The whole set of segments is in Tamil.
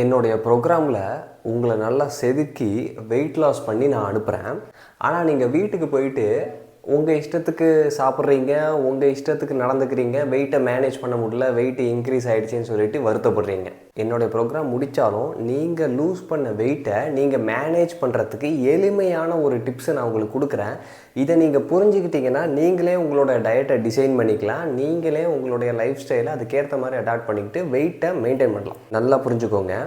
என்னுடைய ப்ரோக்ராமில் உங்களை நல்லா செதுக்கி வெயிட் லாஸ் பண்ணி நான் அனுப்புகிறேன். ஆனால் நீங்கள் வீட்டுக்கு போயிட்டு உங்கள் இஷ்டத்துக்கு சாப்பிட்றீங்க, உங்கள் இஷ்டத்துக்கு நடந்துக்கிறீங்க, வெயிட்டை மேனேஜ் பண்ண முடியல, வெயிட்டு இன்க்ரீஸ் ஆகிடுச்சின்னு சொல்லிட்டு வருத்தப்படுறீங்க. என்னுடைய ப்ரோக்ராம் முடித்தாலும் நீங்கள் லூஸ் பண்ண வெயிட்டை நீங்கள் மேனேஜ் பண்ணுறதுக்கு எளிமையான ஒரு டிப்ஸை நான் உங்களுக்கு கொடுக்குறேன். இதை நீங்கள் புரிஞ்சுக்கிட்டீங்கன்னா நீங்களே உங்களோட டயட்டை டிசைன் பண்ணிக்கலாம். நீங்களே உங்களுடைய லைஃப் ஸ்டைலை அதுக்கேற்ற மாதிரி அடாப்ட் பண்ணிக்கிட்டு வெயிட்டை மெயின்டைன் பண்ணலாம். நல்லா புரிஞ்சுக்கோங்க.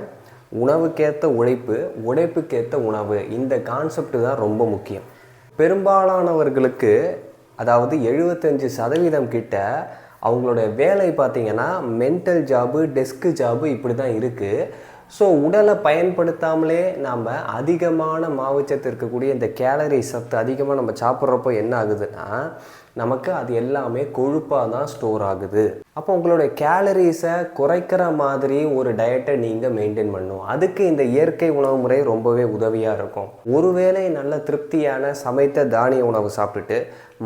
உணவுக்கேற்ற உழைப்பு, உழைப்புக்கேற்ற உணவு, இந்த கான்செப்ட் தான் ரொம்ப முக்கியம். பெரும்பாலானவர்களுக்கு, அதாவது 75% கிட்ட அவங்களுடைய வேலை பார்த்திங்கன்னா மென்டல் ஜாபு, டெஸ்க்கு ஜாபு இப்படி தான் இருக்குது. ஸோ உடலை பயன்படுத்தாமலே நாம் அதிகமான மாவுச்சத்து இருக்கக்கூடிய இந்த கேலரி சத்து அதிகமாக நம்ம சாப்பிட்றப்போ என்ன ஆகுதுன்னா, நமக்கு அது எல்லாமே கொழுப்பாக தான் ஸ்டோர் ஆகுது. அப்போ உங்களுடைய கேலரிஸை குறைக்கிற மாதிரி ஒரு டயட்டை நீங்கள் மெயின்டைன் பண்ணணும். அதுக்கு இந்த இயற்கை உணவு முறை ரொம்பவே உதவியாக இருக்கும். ஒருவேளை நல்ல திருப்தியான சமைத்த தானிய உணவு சாப்பிட்டுட்டு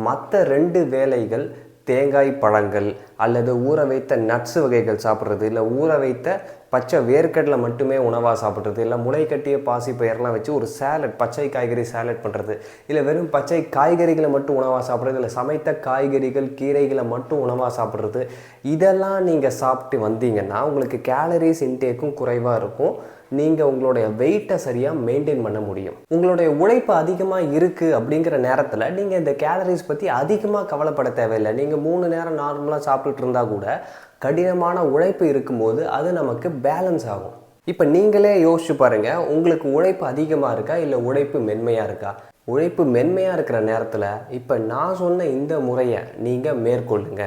மற்ற 2 வேளைகள் தேங்காய் பழங்கள் அல்லது ஊற வைத்த நட்ஸ் வகைகள் சாப்பிட்றது, இல்லை ஊற வைத்த பச்சை வேர்க்கடலை மட்டுமே உணவாக சாப்பிட்றது, இல்லை முளை கட்டிய பாசி பயிரெலாம் வச்சு ஒரு சேலட், பச்சை காய்கறி சேலட் பண்ணுறது, இல்லை வெறும் பச்சை காய்கறிகளை மட்டும் உணவாக சாப்பிட்றது, இல்லை சமைத்த காய்கறிகள் கீரைகளை மட்டும் உணவாக சாப்பிட்றது, இதெல்லாம் நீங்கள் சாப்பிட்டு வந்தீங்கன்னா உங்களுக்கு கேலரிஸ் இன்டேக்கும் குறைவாக இருக்கும். நீங்கள் உங்களுடைய வெயிட்டை சரியாக மெயின்டைன் பண்ண முடியும். உங்களுடைய உழைப்பு அதிகமாக இருக்குது அப்படிங்கிற நேரத்தில் நீங்கள் இந்த கேலரிஸ் பற்றி அதிகமாக கவலைப்பட தேவையில்லை. நீங்கள் 3 நேரம் நார்மலாக சாப்பிட்டுட்டு இருந்தால் கூட கடினமான உழைப்பு இருக்கும்போது அது நமக்கு பேலன்ஸ் ஆகும். இப்போ நீங்களே யோசிச்சு பாருங்கள், உங்களுக்கு உழைப்பு அதிகமாக இருக்கா இல்லை உழைப்பு மென்மையாக இருக்கா? உழைப்பு மென்மையாக இருக்கிற நேரத்தில் இப்போ நான் சொன்ன இந்த முறையை நீங்கள் மேற்கொள்ளுங்க.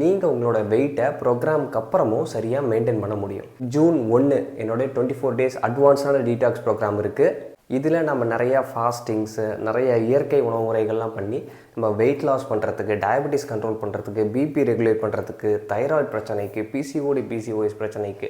நீங்கள் உங்களோட வெயிட்டை ப்ரோக்ராமுக்கு அப்புறமும் சரியாக மெயின்டைன் பண்ண முடியும். ஜூன் 1 என்னுடைய 24 days அட்வான்ஸான டீடாக்ஸ் ப்ரோக்ராம் இருக்குது. இதில் நம்ம நிறையா ஃபாஸ்டிங்ஸு, நிறைய இயற்கை உணவு முறைகள்லாம் பண்ணி நம்ம வெயிட் லாஸ் பண்ணுறதுக்கு, டயபெட்டிஸ் கண்ட்ரோல் பண்ணுறதுக்கு, பிபி ரெகுலேட் பண்ணுறதுக்கு, தைராய்டு பிரச்சனைக்கு, பிசிஓடி பிசிஓஎஸ் பிரச்சனைக்கு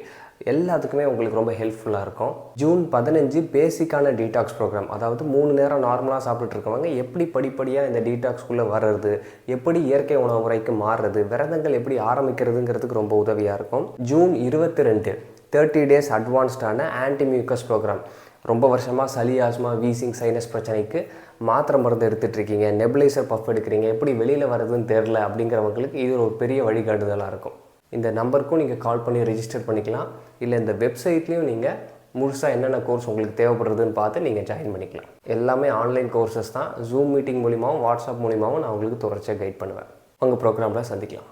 எல்லாத்துக்குமே உங்களுக்கு ரொம்ப ஹெல்ப்ஃபுல்லாக இருக்கும். ஜூன் 15 பேசிக்கான டீடாக்ஸ் ப்ரோக்ராம், அதாவது 3 நேரம் நார்மலாக சாப்பிட்டுட்டு இருக்கவங்க எப்படி படிப்படியாக இந்த டீடாக்ஸ்குள்ளே வர்றது, எப்படி இயற்கை உணவு முறைக்கு மாறுறது, விரதங்கள் எப்படி ஆரம்பிக்கிறதுங்கிறதுக்கு ரொம்ப உதவியாக இருக்கும். ஜூன் 22 30 days அட்வான்ஸ்டான ஆன்டிமியூக்கஸ் ப்ரோக்ராம். ரொம்ப வருஷமாக சளி, ஆஸ்மா, வீசிங், சைனஸ் பிரச்சனைக்கு மாத்திரை மருந்து எடுத்துகிட்ருக்கீங்க, நெபுலைசர் பஃப் எடுக்கிறீங்க, எப்படி வெளியில் வர்றதுன்னு தெரில அப்படிங்கிறவங்களுக்கு இது ஒரு பெரிய வழிகாட்டுதலாக இருக்கும். இந்த நம்பருக்கும் நீங்கள் கால் பண்ணி ரிஜிஸ்டர் பண்ணிக்கலாம். இல்லை இந்த வெப்சைட்லேயும் நீங்கள் முழுசாக என்னென்ன கோர்ஸ் உங்களுக்கு தேவைப்படுறதுன்னு பார்த்து நீங்கள் ஜாயின் பண்ணிக்கலாம். எல்லாமே ஆன்லைன் கோர்சஸ் தான். ஜூம் மீட்டிங் மூலிமாவும் வாட்ஸ்அப் மூலிமாவும் நான் உங்களுக்கு தொடர்ச்சியாக கைட் பண்ணுவேன். உங்கள் ப்ரோக்ராமில் சந்திக்கலாம்.